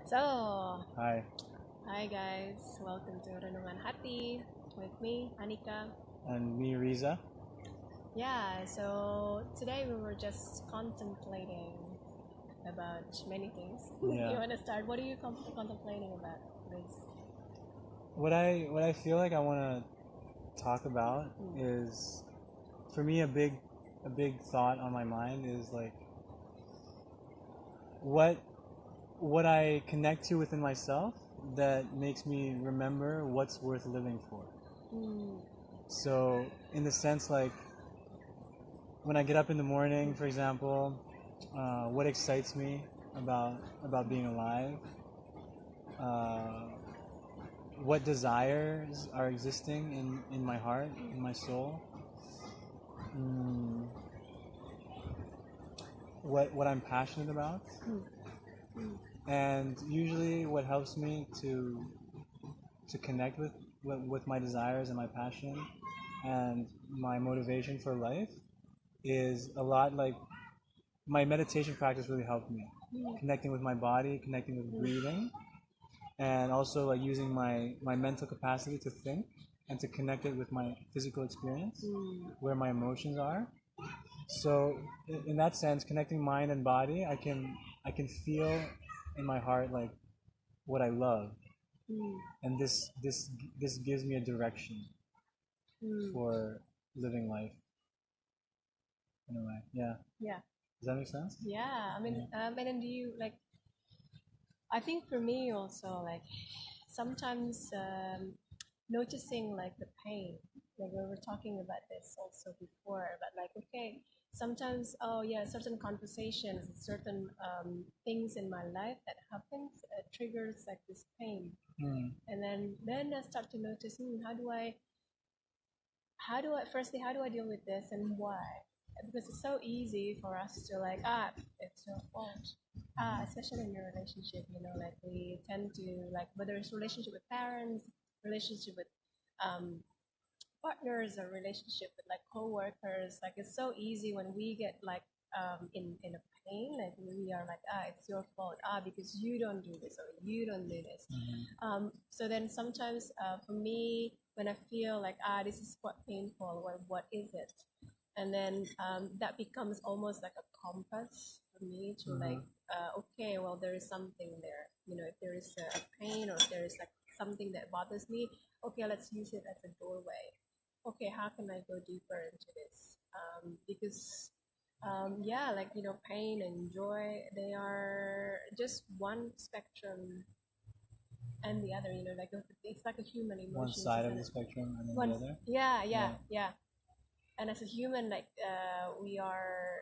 So, Hi, hi guys, welcome to Renungan Hati with me, Anika. and me, Riza. Yeah, so today we were just contemplating about many things. You Yeah, want to start? What are you contemplating about, Riz? what I feel like I want to talk about is, for me, a big thought on my mind is like what what I connect to within myself that makes me remember what's worth living for. Mm, So, in the sense, like when I get up in the morning, for example, what excites me about being alive, uh, what desires are existing in my heart, in my soul, mm, what I'm passionate about, mm, mm, and usually what helps me to connect with my desires and my passion and my motivation for life is a lot like my meditation practice really helped me mm, connecting with my body, connecting with mm, breathing, and also like using my mental capacity to think and to connect it with my physical experience mm, where my emotions are. So in that sense, connecting mind and body, I can feel in my heart like what I love, mm, and this gives me a direction mm. for living life in a way. Yeah, Yeah, does that make sense? yeah. Yeah. And then do you like? I think for me also, like sometimes noticing like the pain. Like we were talking about this also before, but like okay, sometimes oh yeah, certain conversations, certain things in my life that happens triggers like this pain, Mm, and then I start to notice, firstly how do I deal with this and why? Because it's so easy for us to like it's your fault, especially in your relationship, like we tend to like whether it's relationship with parents, relationship with um, partners, or relationship with like coworkers. Like it's so easy when we get like in a pain, like we are like it's your fault, because you don't do this or you don't do this. mm, So then sometimes for me, when I feel like this is quite painful, well, what is it? And then that becomes almost like a compass for me to like, mm, okay, well, there is something there. If there is a pain or if there is like something that bothers me, okay, let's use it as a doorway. Okay, how can I go deeper into this? Because yeah, like pain and joy, they are just one spectrum and the other. Like it's like a human one emotions, side of isn't the it? spectrum and then the Once, other. yeah, yeah, Yeah. yeah. And as a human, like we are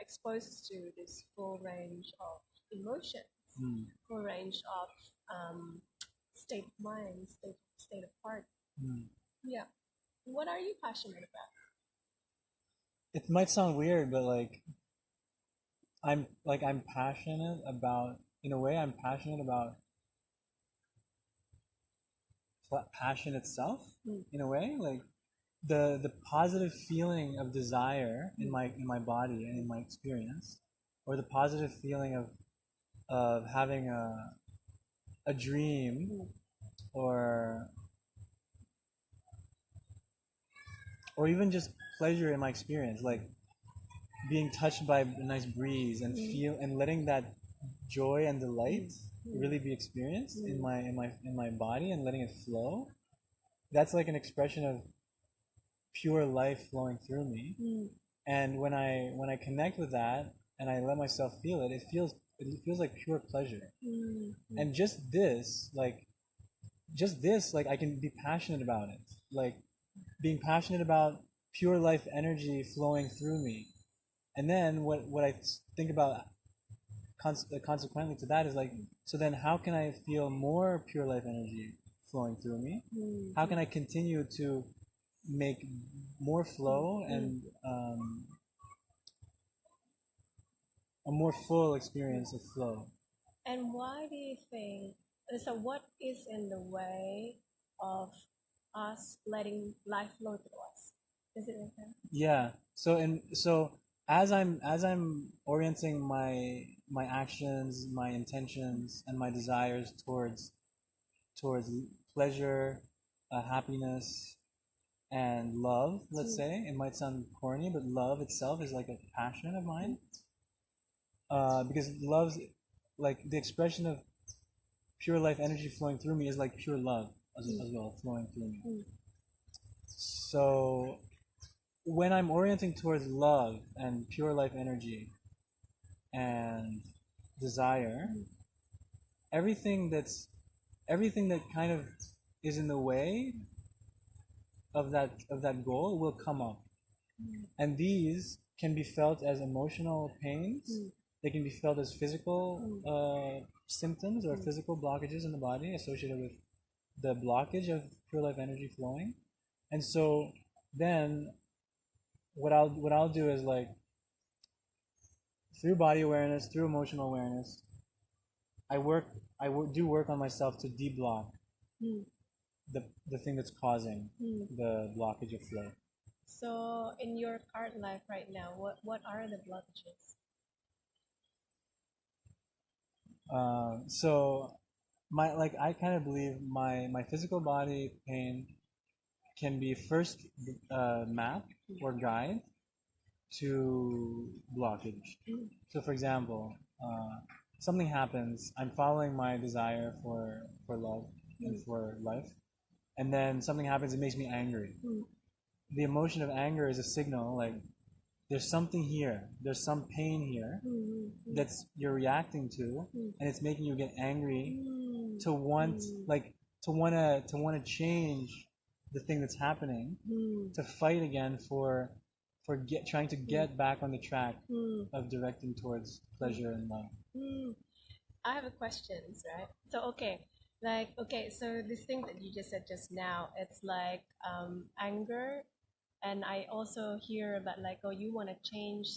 exposed to this full range of emotions, Mm, full range of state of mind, state of heart. mm. Yeah. What are you passionate It might sound weird, but I'm passionate about, in a way, I'm passionate about passion itself, about? in a way, like the positive feeling of desire Mm, in my body and in my experience, or the positive feeling of having a dream, mm, or or even just pleasure in my experience, like being touched by a nice breeze and mm, feel and letting that joy and mm, delight mm, really be experienced in mm, my body and letting it flow. That's like an expression of pure life flowing through me. mm, And when I connect with that and I let myself feel it, it feels like pure pleasure. mm, mm, And just this, like I can be passionate about it, like being passionate about pure life energy flowing through me. And then what I think about consequently to that is like, so then how can I feel more pure life energy flowing through me? mm, How mm, can I continue to make more flow mm, and a more full mm. experience of flow? And why do you think? So, what is in the way of us letting life flow through us? Does it make sense? Yeah. So as I'm orienting my actions, my intentions, and my desires towards pleasure, happiness, and love. Let's say it might sound corny, but love itself is like a passion of mine. Because love's like the expression of pure life energy flowing through me is like pure love as well flowing through me. So when I'm orienting towards love and pure life energy and desire, everything that kind of is in the way of that goal will come up. And these can be felt as emotional pains. They can be felt as physical symptoms or physical blockages in the body associated with the blockage of pure life energy flowing. And so then what I'll do is like through body awareness, through emotional awareness, do work on myself to de-block the thing that's causing the blockage of flow. So in your current life right now, what are the blockages? So I kind of believe my physical body pain can be first map or guide to blockage. So for example, something happens, I'm following my desire for love and for life, and then something happens, it makes me angry. The emotion of anger is a signal, like there's something here, there's some pain here that's you're reacting to, and it's making you get angry to want to change the thing that's happening, to fight again for trying to get back on the track of directing towards pleasure and love. I have a questions, right? So so this thing that you just said just now, it's like anger, and I also hear about like, oh, you want to change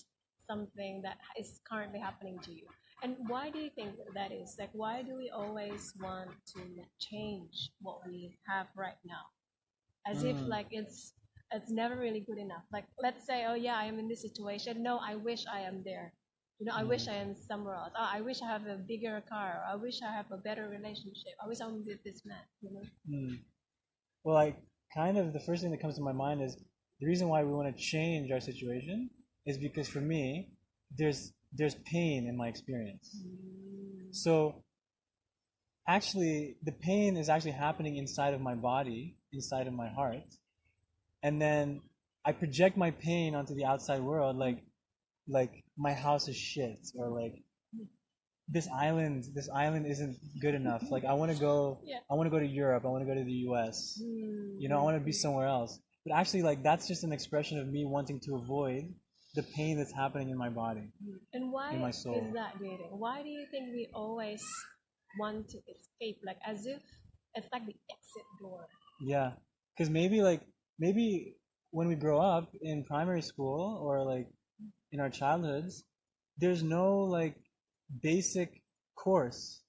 something that is currently happening to you. And why do you think that is? Like, why do we always want to change what we have right now? As if like it's never really good enough. Like, let's say, oh yeah, I am in this situation. No, I wish I am there. I wish I am somewhere else. Oh, I wish I have a bigger car. I wish I have a better relationship. I wish I'm with this man. Well, like kind of the first thing that comes to my mind is the reason why we want to change our situation is because for me, there's pain in my experience. So actually, the pain is actually happening inside of my body, inside of my heart, and then I project my pain onto the outside world, like my house is shit, or like this island isn't good enough. Like I want to go to Europe, I want to go to the US, I want to be somewhere else. But actually, like that's just an expression of me wanting to avoid the pain that's happening in my body. And why in my soul. Is that, dating? Why do you think we always want to escape, like as if it's like the exit door? Yeah, because maybe when we grow up in primary school or like in our childhoods, there's no like basic course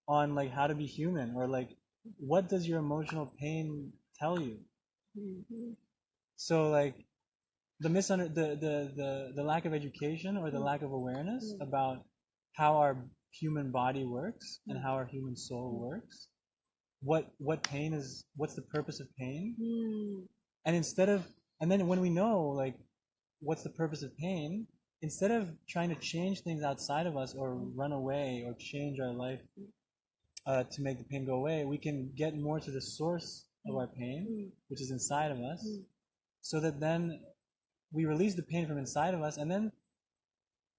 on like how to be human, or like what does your emotional pain tell you. So like the lack of education or the lack of awareness about how our human body works and how our human soul works, what pain is, what's the purpose of pain, and then when we know like what's the purpose of pain, instead of trying to change things outside of us or run away or change our life to make the pain go away, we can get more to the source of our pain, which is inside of us, so that then we release the pain from inside of us, and then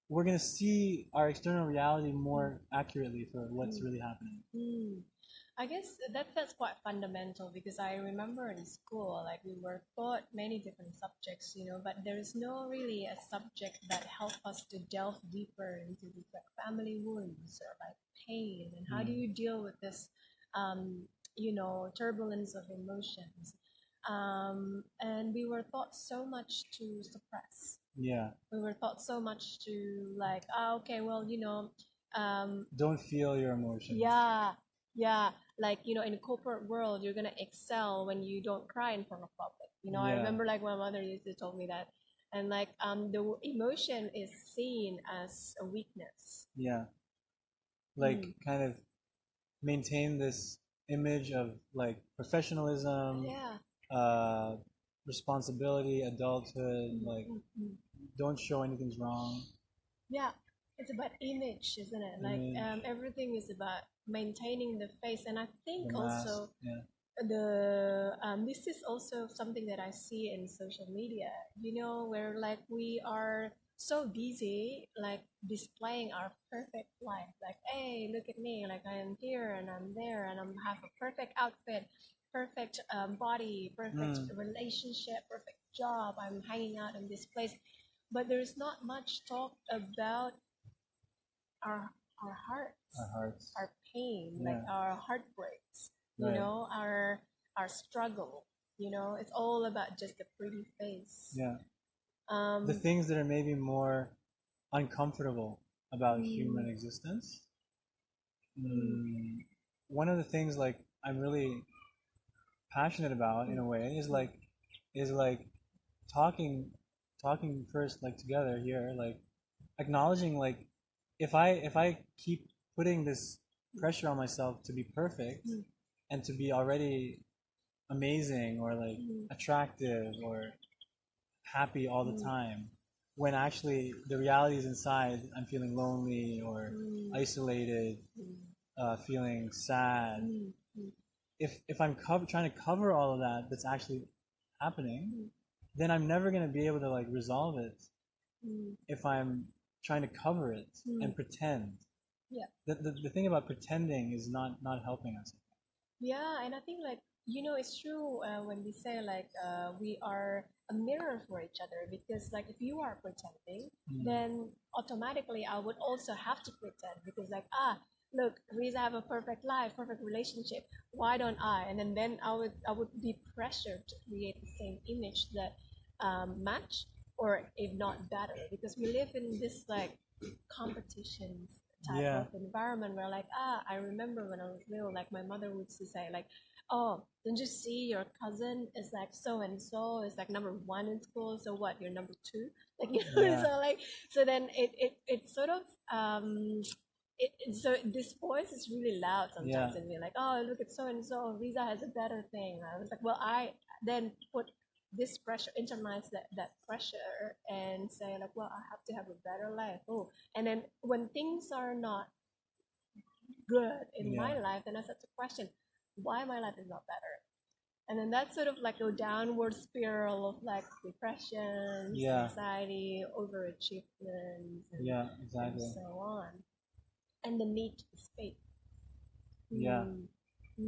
we're going to see our external reality more accurately for what's really happening. I guess that's quite fundamental, because I remember in school, like we were taught many different subjects, but there is no really a subject that help us to delve deeper into these like family wounds or like pain, and how do you deal with this, turbulence of emotions. And we were taught so much to suppress. Yeah. We were taught so much to like, okay, well, don't feel your emotions. Yeah, like in the corporate world, you're gonna excel when you don't cry in front of public. I remember like my mother used to tell me that, and like the emotion is seen as a weakness. Yeah. Like Mm. kind of maintain this image of like professionalism, Yeah. responsibility, adulthood, Mm, like mm, mm. don't show anything's wrong. Yeah, it's about image, isn't it? Like Image, everything is about maintaining the face, and I think the mask, also yeah. this is also something that I see in social media. You know, where like we are so busy, like displaying our perfect life. Like, hey, look at me! Like I am here and I'm there, and I have a perfect outfit, perfect body, perfect Mm, relationship, perfect job. I'm hanging out in this place, but there's not much talk about our our hearts, our hearts. our pain, like Yeah, our heartbreaks, right. our struggle. It's all about just a pretty face. Yeah. The Um, things that are maybe more uncomfortable about human mm, existence. mm, One of the things like I'm really passionate about in mm, a way mm, is like talking talking first like together here, like acknowledging like if I keep putting this pressure on myself to be perfect mm, and to be already amazing or like mm, attractive or happy all the mm, time, when actually the reality is inside I'm feeling lonely or mm, isolated, mm, feeling sad. mm, mm, If I'm trying to cover all of that that's actually happening, mm, then I'm never going to be able to like resolve it mm, if I'm trying to cover it mm. and pretend. Yeah. The thing about pretending is not helping us. Yeah, and I think like it's true when we say like we are a mirror for each other, because like if you are pretending, then automatically I would also have to pretend, because like look, Riza have a perfect life, perfect relationship. Why don't I? And then I would be pressured to create the same image that match, or if not better, because we live in this like competitions type Yeah, of environment where like I remember when I was little, like my mother would say like, oh, don't you see your cousin is like so and so is like number one in school, so what, you're number two, like yeah, so like, so then it sort of so this voice is really loud yeah, sometimes, and we're like, oh, look at so and so, Visa has a better thing. I was like, well, I then put this pressure, internalize that pressure, and say like, well, I have to have a better life. Oh, and then when things are not good in yeah, my life, then I start to question why my life is not better. And then that's sort of like a downward spiral of like depression, yeah, anxiety, overachievement, yeah, and exactly. so on. And the need to escape. Yeah, Mm,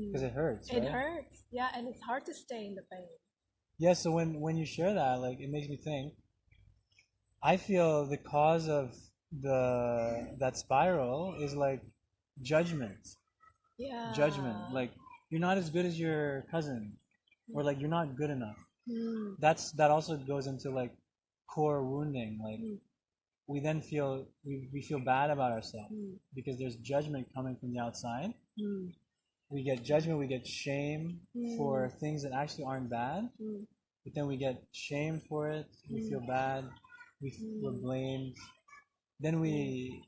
because mm. it hurts, It right? hurts, yeah, and it's hard to stay in the pain. Yeah. So when you share that, like it makes me think. I feel the cause of the that spiral is like judgment. Judgment. Yeah. Like you're not as good as your cousin, or like you're not good enough. Mm, That also goes into like core wounding. Like mm, we feel bad about ourselves mm, because there's judgment coming from the outside. mm, We get judgment, we get shame mm, for things that actually aren't bad, mm, but then we get shame for it. We mm, feel bad. We're mm, blamed. Then mm,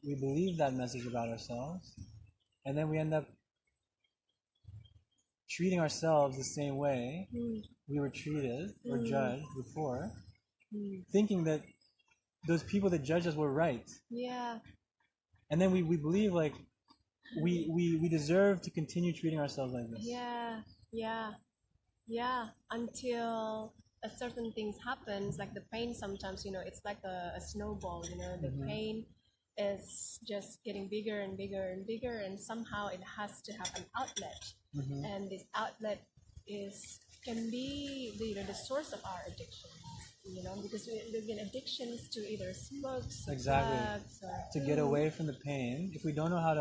we believe that message about ourselves, and then we end up treating ourselves the same way mm, we were treated or mm, judged before, mm. thinking that those people that judged us were right. Yeah, And then we believe like we deserve to continue treating ourselves like this. yeah, yeah, yeah. Until a certain things happens, like the pain sometimes, it's like a snowball, the Hmm. pain is just getting bigger and bigger and bigger, and somehow it has to have an outlet. Hmm. And this outlet is can be the source of our addiction, because we live in addictions to either smokes or Exactly. drugs or To get food. away from the pain, if we don't know how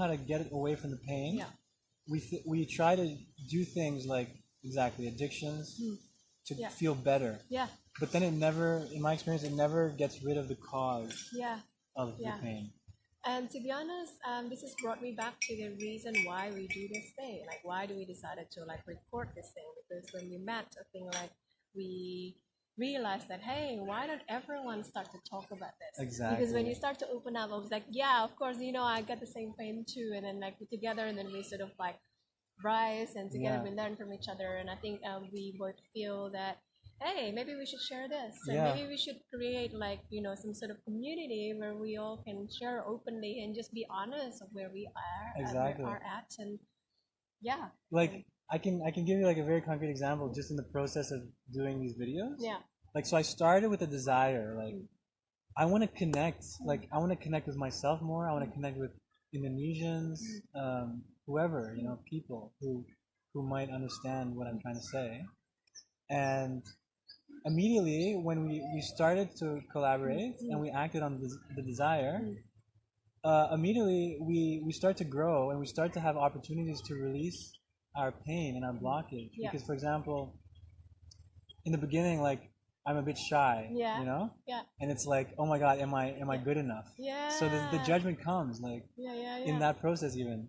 to get away from the pain, Yeah. we try to do things like exactly addictions Mm. to Yeah. feel better. Yeah. But then it never, in my experience, it never gets rid of the cause Yeah. of the Yeah. pain. And to be honest, this has brought me back to the reason why we do this thing. Like, why do we decided to like record this thing? Because when we met, I think like we realized that, hey, why don't everyone start to talk about this? Exactly. Because when you start to open up, I was like, yeah, of course, I got the same pain too. And then like we together, and then we sort of like rise, and together Yeah. we learn from each other. And I think we both feel that, hey, maybe we should share this, and Yeah. maybe we should create like some sort of community where we all can share openly and just be honest of where we are, Exactly. where are at, and yeah. Like I can give you like a very concrete example just in the process of doing these videos. Yeah. Like so I started with a desire, like I want to connect, like I want to connect with myself more. I want to connect with Indonesians, whoever, people who might understand what I'm trying to say. And immediately when we started to collaborate and we acted on the desire, immediately we start to grow and we start to have opportunities to release our pain and our blockage. Yeah. Because for example, in the beginning, like I'm a bit shy, Yeah. and it's like, oh my god, am I good enough? Yeah. So the judgment comes like Yeah. in that process. Even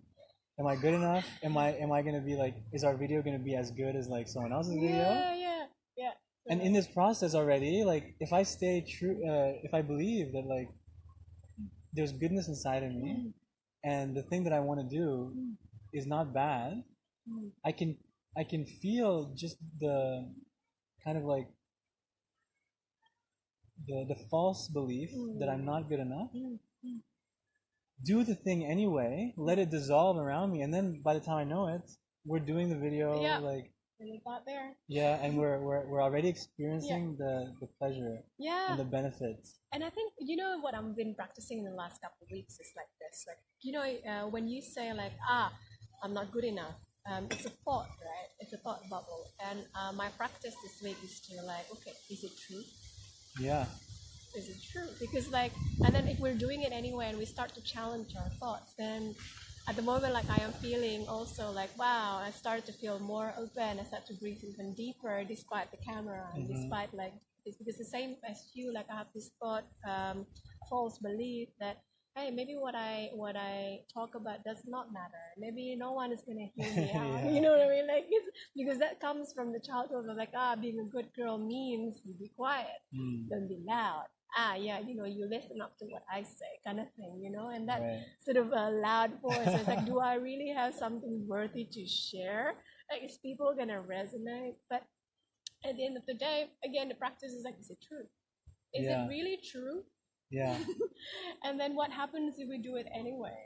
am I good enough? Am I gonna be like, is our video gonna be as good as like someone else's video? Yeah. And in this process already, like if I stay true, if I believe that like there's goodness inside of me, and the thing that I want to do is not bad, I can feel just the kind of like the false belief that I'm not good enough. Do the thing anyway, let it dissolve around me, and then by the time I know it, we're doing the video like. And it's out there. Yeah, and we're already experiencing the pleasure and the benefits. And I think what I've been practicing in the last couple of weeks is like this, like when you say like I'm not good enough, it's a thought, right? It's a thought bubble, and my practice this week is to like, okay, is it true? Yeah. Is it true? Because like, and then if we're doing it anyway and we start to challenge our thoughts, then at the moment, like I am feeling also like, wow, I started to feel more open. I start to breathe even deeper despite the camera, and despite like, it's because the same as you, like I have this thought, false belief that, hey, maybe what I talk about does not matter. Maybe no one is gonna hear me out. You know what I mean? Like it's because that comes from the childhood of like, being a good girl means you be quiet, don't be loud. You listen up to what I say, kind of thing, and that sort of a loud voice. It's like, do I really have something worthy to share? Like, is people gonna resonate? But at the end of the day, again, the practice is like, is it true? Is it really true? Yeah. And then what happens if we do it anyway?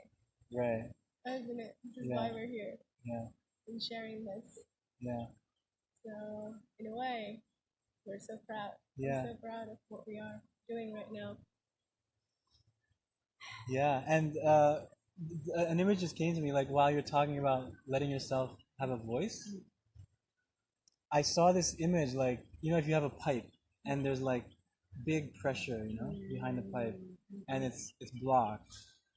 Right. Isn't it? This is why we're here. Yeah. And sharing this. Yeah. So in a way, we're so proud. Yeah. I'm so proud of what we are doing right now. Yeah, and an image just came to me like while you're talking about letting yourself have a voice. I saw this image like, if you have a pipe and there's like big pressure, behind the pipe, and it's blocked,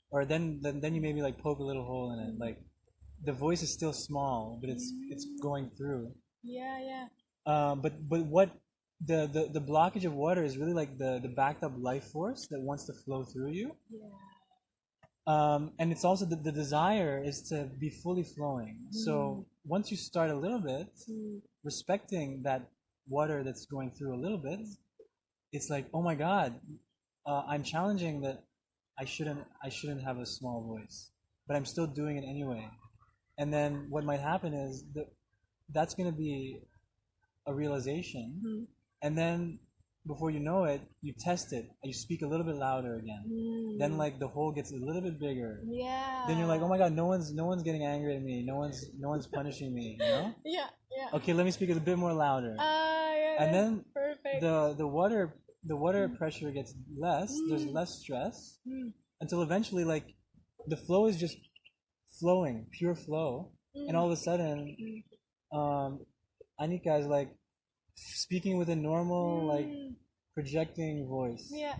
or then you maybe like poke a little hole in it, like the voice is still small, but it's going through. Yeah. But what the blockage of water is really like the backed up life force that wants to flow through you. And it's also the desire is to be fully flowing. So once you start a little bit, respecting that water that's going through a little bit, it's like, oh my God, I'm challenging that I shouldn't have a small voice, but I'm still doing it anyway. And then what might happen is that's going to be a realization, and then before you know it, you test it, you speak a little bit louder again. Then like the hole gets a little bit bigger. Yeah. Then you're like, oh my God, no one's getting angry at me. No one's punishing me. Yeah. Okay, let me speak a bit more louder. And then perfect. the water pressure gets less. There's less stress until eventually like the flow is just flowing, pure flow, and all of a sudden, Anika is like speaking with a normal like projecting voice. Yeah.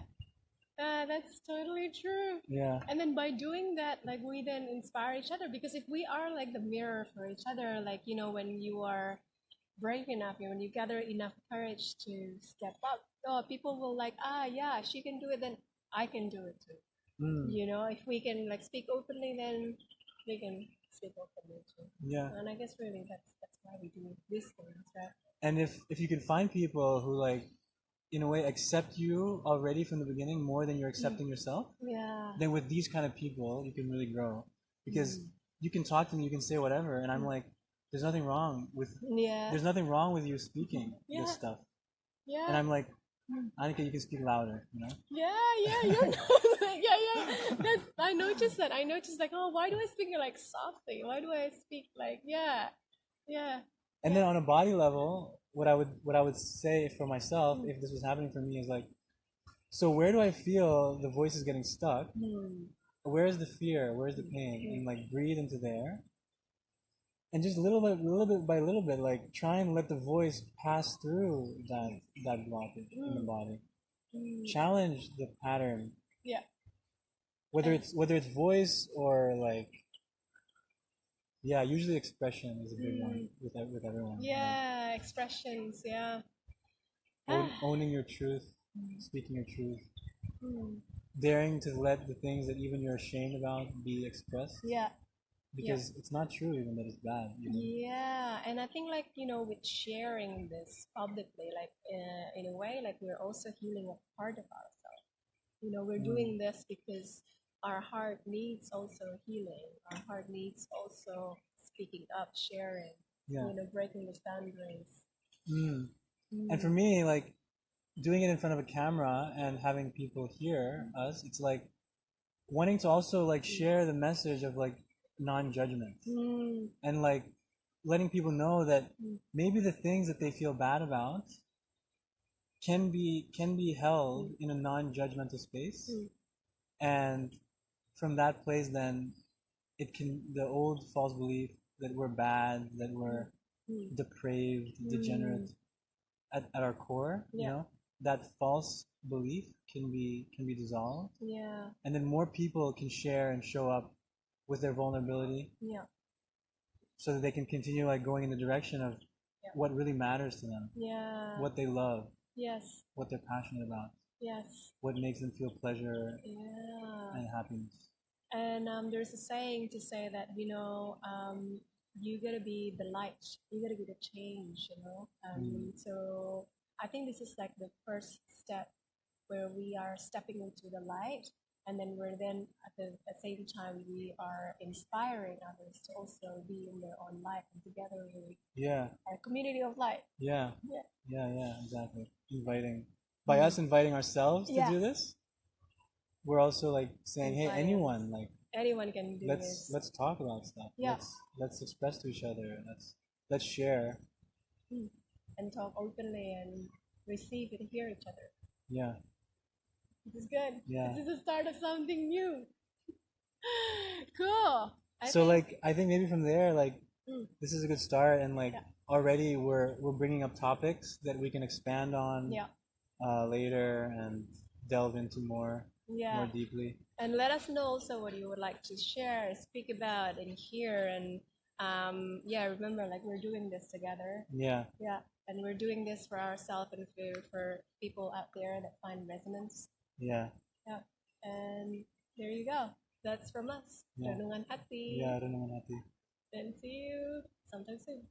That's totally true. Yeah. And then by doing that, like we then inspire each other, because if we are like the mirror for each other, like when you are brave enough, when you gather enough courage to step up, people will like, yeah, she can do it, then I can do it too. If we can like speak openly, then we can speak openly too. Yeah. And I guess really that's why we do these things, right? And if you can find people who like in a way accept you already from the beginning more than you're accepting yourself, Yeah. then with these kind of people you can really grow, because you can talk to me, you can say whatever, and I'm like, there's nothing wrong with Yeah. there's nothing wrong with you speaking Yeah. this stuff, Yeah. and I'm like, Anika, you can speak louder, you know. Yeah, you're yeah. I noticed that. I noticed like, oh, why do I speak like softly? Why do I speak like yeah. And then on a body level, what I would say for myself, if this was happening for me, is like, so where do I feel the voice is getting stuck? Where's the fear? Where's the pain? And like breathe into there, and just little bit by little bit, like try and let the voice pass through that blockage in the body. Challenge the pattern. Yeah. Whether it's voice or like, yeah, usually expression is a big one with everyone. Yeah, expressions, yeah. Owning your truth, speaking your truth, daring to let the things that even you're ashamed about be expressed. Yeah. Because it's not true even that it's bad. You know? Yeah, and I think like with sharing this publicly, like in a way, like we're also healing a part of ourselves. We're doing this because our heart needs also healing. Our heart needs also speaking up, sharing. Yeah. Breaking the boundaries. And for me, like doing it in front of a camera and having people hear us, it's like wanting to also like share the message of like non-judgment and like letting people know that maybe the things that they feel bad about can be held in a non-judgmental space, and from that place then the old false belief that we're bad, that we're depraved, degenerate at our core, you know, that false belief can be dissolved, and then more people can share and show up with their vulnerability, so that they can continue like going in the direction of what really matters to them, what they love, what they're passionate about, what makes them feel pleasure and happiness. And there's a saying to say that you gotta be the light, you gotta be the change, so I think this is like the first step where we are stepping into the light, and then we're then at the same time we are inspiring others to also be in their own light, and together we our community of light. Exactly. By us inviting ourselves to do this, we're also like saying, hey, anyone can do this. Let's talk about stuff. Let's express to each other. Let's share and talk openly and receive and hear each other. Yeah. This is good. Yeah. This is the start of something new. Cool. I think maybe from there, like, this is a good start, and like already we're bringing up topics that we can expand on later and delve into more deeply. And let us know also what you would like to share, speak about, and hear. And remember, like, we're doing this together. Yeah. And we're doing this for ourselves and for people out there that find resonance. Yeah. And there you go. That's from us. Renungan Hati. Yeah, Renungan Hati. And see you sometime soon.